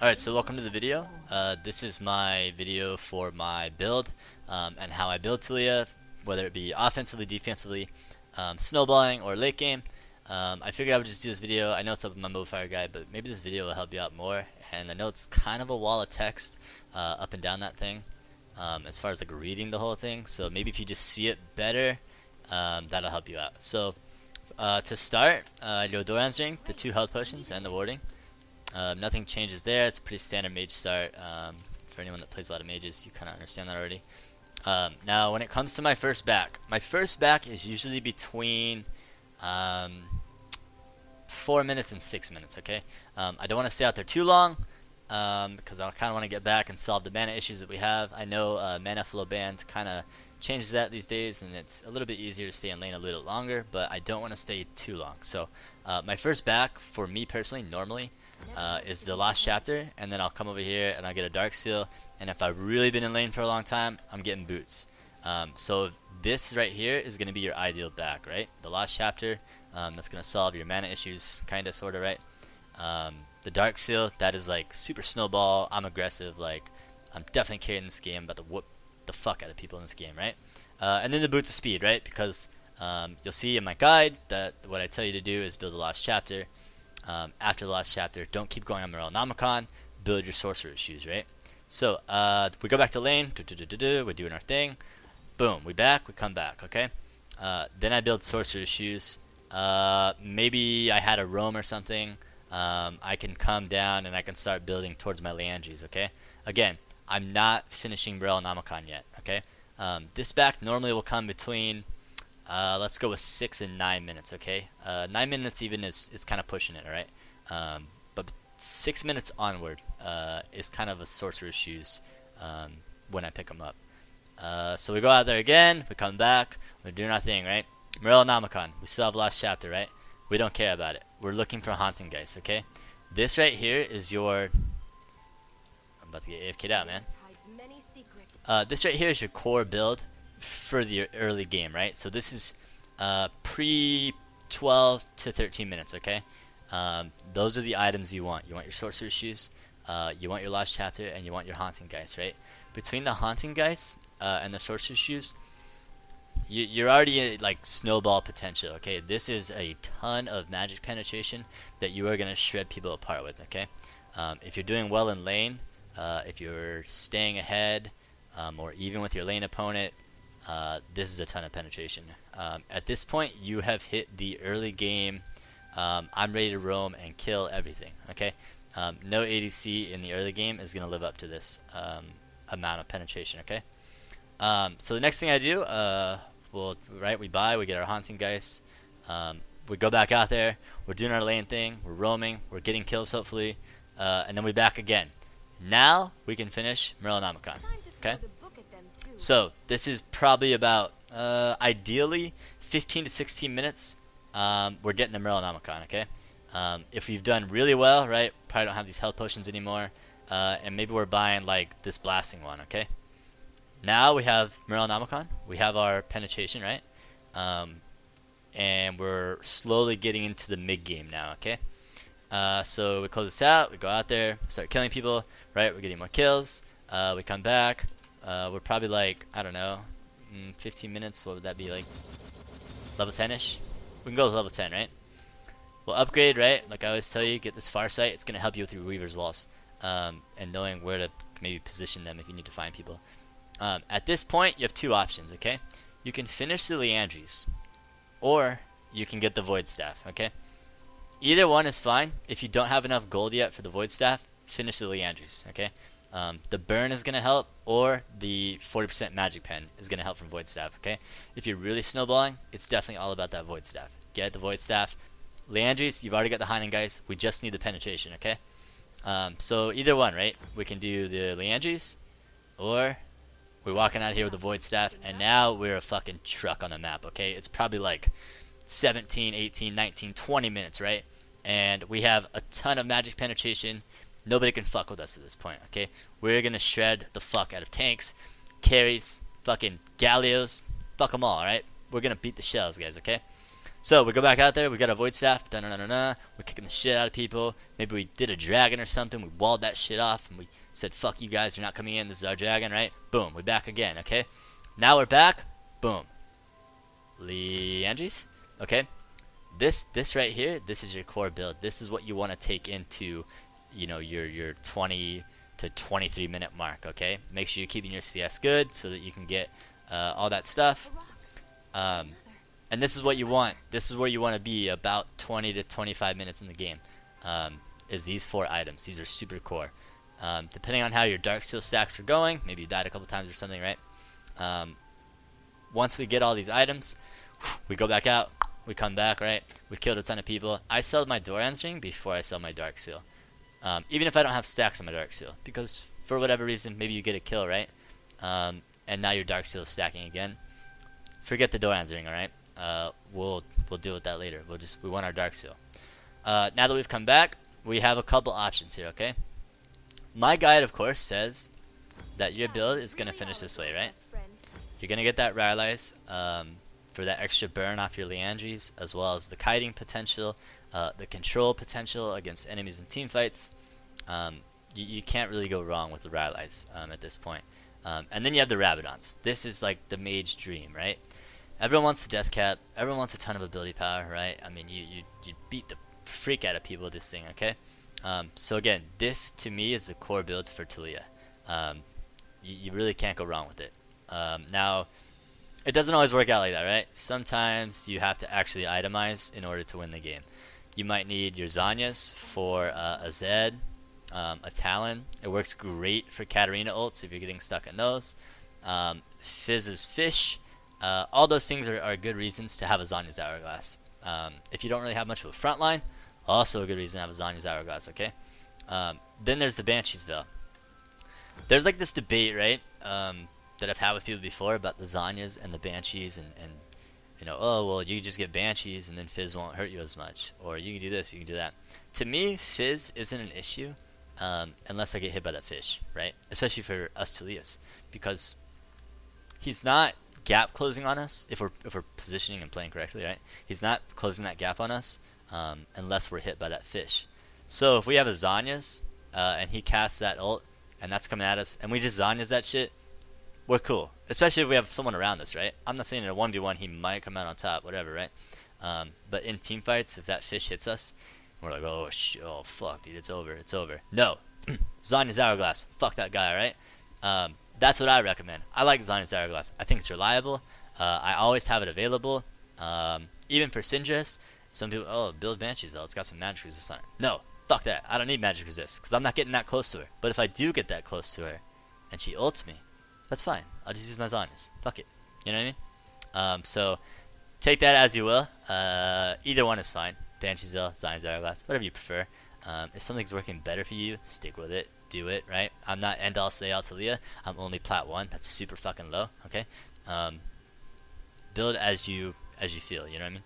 Alright, so welcome to the video. This is my video for my build and how I build Taliyah, whether it be offensively, defensively, snowballing, or late game. I figured I would just do this video. I know it's up with my mobile guide, but maybe this video will help you out more. And I know it's kind of a wall of text up and down that thing as far as like reading the whole thing. So maybe if you just see it better, that'll help you out. So to start, I do a Doran's Ring, the 2 health potions, and the warding. Nothing changes there. It's a pretty standard mage start. For anyone that plays a lot of mages, you kind of understand that already. Now, when it comes to my first back is usually between 4 minutes and 6 minutes. Okay, I don't want to stay out there too long because I kind of want to get back and solve the mana issues that we have. I know mana flow band kind of changes that these days, and it's a little bit easier to stay in lane a little longer, but I don't want to stay too long. So my first back, for me personally, normally is the last chapter, and then I'll come over here and I'll get a dark seal, and if I've really been in lane for a long time, I'm getting boots. So this right here is going to be your ideal back, right? The last chapter, that's going to solve your mana issues, kinda, sorta, right? The dark seal, that is like super snowball. I'm aggressive, like I'm definitely carrying this game, about to whoop the fuck out of people in this game, right? And then the boots of speed, right? Because you'll see in my guide that what I tell you to do is build the last chapter. After the last chapter, don't keep going on Morellonomicon, build your sorcerer's shoes, right? So we go back to lane, we're doing our thing, boom, we come back, okay? Then I build sorcerer's shoes. Maybe I had a roam or something. I can come down and I can start building towards my Leandries, okay? Again, I'm not finishing Morellonomicon yet, okay? This back normally will come between let's go with 6 and 9 minutes, okay? 9 minutes even is kind of pushing it, alright? But 6 minutes onward is kind of a sorcerer's shoes when I pick them up. So we go out there again, we come back, we're doing our thing, right? Morellonomicon, we still have last chapter, right? We don't care about it. We're looking for haunting guys, okay? This right here is your... I'm about to get AFK'd out, man. This right here is your core build for the early game, right? So this is pre 12 to 13 minutes, okay? Those are the items you want. You want your sorcerer's shoes, you want your last chapter, and you want your haunting guys, right? Between the haunting guys and the sorcerer's shoes, you're already at, like, snowball potential, okay? This is a ton of magic penetration that you are going to shred people apart with, okay? If you're doing well in lane, if you're staying ahead, or even with your lane opponent, this is a ton of penetration. At this point, you have hit the early game. I'm ready to roam and kill everything, okay? No ADC in the early game is going to live up to this amount of penetration, okay? So the next thing I do, we buy, we get our haunting guys, we go back out there, we're doing our lane thing, we're roaming, we're getting kills hopefully, and then we back again. Now we can finish Morellonomicon, okay? So this is probably about ideally 15 to 16 minutes. We're getting the Morellonomicon, okay? If we've done really well, right, probably don't have these health potions anymore, and maybe we're buying like this blasting one, okay? Now we have Morellonomicon, we have our penetration, right? And we're slowly getting into the mid game now, okay? So we close this out, we go out there, start killing people, right? We're getting more kills, we come back. We're probably like, I don't know, 15 minutes, what would that be, like level 10-ish? We can go to level 10, right? We'll upgrade, right? Like I always tell you, get this Farsight, it's going to help you with your Weaver's Walls, and knowing where to maybe position them if you need to find people. At this point, you have 2 options, okay? You can finish the Leandries, or you can get the Void Staff, okay? Either one is fine. If you don't have enough gold yet for the Void Staff, finish the Leandries, okay? The burn is going to help, or the 40% magic pen is going to help from Void Staff, okay? If you're really snowballing, it's definitely all about that Void Staff. Get the Void Staff. Leandries, you've already got the Haunting guys. We just need the penetration, okay? So either one, right? We can do the Leandries, or we're walking out here with the Void Staff, and now we're a fucking truck on the map, okay? It's probably like 17, 18, 19, 20 minutes, right? And we have a ton of magic penetration. Nobody can fuck with us at this point, okay? We're gonna shred the fuck out of tanks, carries, fucking Gallios, fuck them all, alright? We're gonna beat the shells, guys, okay? So we go back out there, we got a void staff, we're kicking the shit out of people. Maybe we did a dragon or something, we walled that shit off, and we said, fuck you guys, you're not coming in, this is our dragon, right? Boom, we're back again, okay? Now we're back, boom. Leandries, okay? This right here, this is your core build. This is what you want to take into, you know, your 20 to 23 minute mark, okay? Make sure you're keeping your CS good so that you can get all that stuff. And this is what you want. This is where you want to be about 20 to 25 minutes in the game. Is these 4 items. These are super core. Depending on how your Dark Seal stacks are going, maybe you died a couple times or something, right? Once we get all these items, we go back out. We come back, right? We killed a ton of people. I sell my Doran's Ring before I sell my Dark Seal. Even if I don't have stacks on my Dark Seal. Because for whatever reason, maybe you get a kill, right? And now your Dark Seal is stacking again. Forget the Doran's Ring, alright? We'll deal with that later. We want our Dark Seal. Now that we've come back, we have a couple options here, okay? My guide, of course, says that your build is going to finish this way, right? You're going to get that Raralyze for that extra burn off your Leandries, as well as the kiting potential, the control potential against enemies in team fights. You can't really go wrong with the Raralyze at this point. And then you have the Rabadons. This is like the mage dream, right? Everyone wants the death cap. Everyone wants a ton of ability power, right? I mean, you beat the freak out of people with this thing, okay? So again, this to me is the core build for Taliyah. You really can't go wrong with it. Now, it doesn't always work out like that, right? Sometimes you have to actually itemize in order to win the game. You might need your Zanyas for a Zed, a Talon. It works great for Katarina ults if you're getting stuck in those. Fizz's Fish. All those things are good reasons to have a Zanya's Hourglass. If you don't really have much of a front line, also a good reason to have a Zanya's Hourglass, okay? Then there's the Banshee's Veil. There's like this debate, right, that I've had with people before about the Zanyas and the Banshees and you know, oh, well, you can just get Banshees and then Fizz won't hurt you as much. Or you can do this, you can do that. To me, Fizz isn't an issue unless I get hit by that fish, right? Especially for us Taliyahs. Because he's not gap closing on us if we're positioning and playing correctly, right? He's not closing that gap on us unless we're hit by that fish. So if we have a Zanyas and he casts that ult and that's coming at us and we just Zanyas that shit, we're cool. Especially if we have someone around us, right? I'm not saying in a 1v1 he might come out on top, whatever, right? But in team fights, if that fish hits us, we're like, oh fuck, dude, it's over, it's over. No, Zanya's Hourglass, fuck that guy, right? That's what I recommend. I like Zanya's Hourglass. I think it's reliable. I always have it available. Even for Syndra's, some people, oh, build Banshees though, it's got some magic resist on it. No, fuck that. I don't need magic resist because I'm not getting that close to her. But if I do get that close to her and she ults me, that's fine. I'll just use my Zanyas. Fuck it. You know what I mean? So take that as you will. Either one is fine. Banshees Veil, Zanya's Hourglass, whatever you prefer. If something's working better for you, stick with it. Do it, right? I'm not end all say all Taliyah. I'm only plat 1. That's super fucking low, okay? Build as you feel, you know what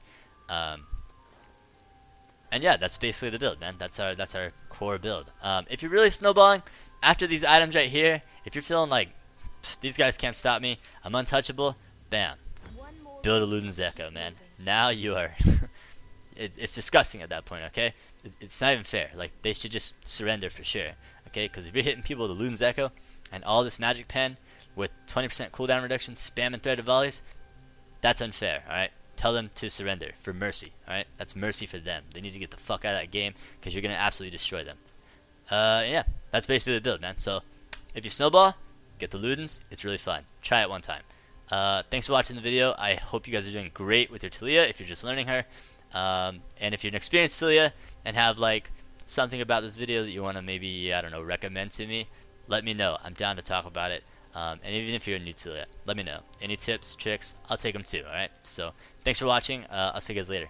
I mean? And yeah, that's basically the build, man. That's our core build. If you're really snowballing after these items right here, if you're feeling like these guys can't stop me, I'm untouchable, bam. Build a Luden's Echo, man. Now you are it's disgusting at that point, okay? It's not even fair. Like, they should just surrender for sure, okay? Because if you're hitting people with a Luden's Echo and all this magic pen with 20% cooldown reduction, spam and threaded volleys, that's unfair, alright? Tell them to surrender for mercy, alright? That's mercy for them. They need to get the fuck out of that game because you're going to absolutely destroy them. Yeah, that's basically the build, man. So, if you snowball, get the Ludens. It's really fun. Try it one time. Thanks for watching the video. I hope you guys are doing great with your Taliyah if you're just learning her. And if you're an experienced Taliyah and have like something about this video that you want to maybe, I don't know, recommend to me, let me know. I'm down to talk about it. And even if you're a new Taliyah, let me know. Any tips, tricks, I'll take them too, alright? So, thanks for watching. I'll see you guys later.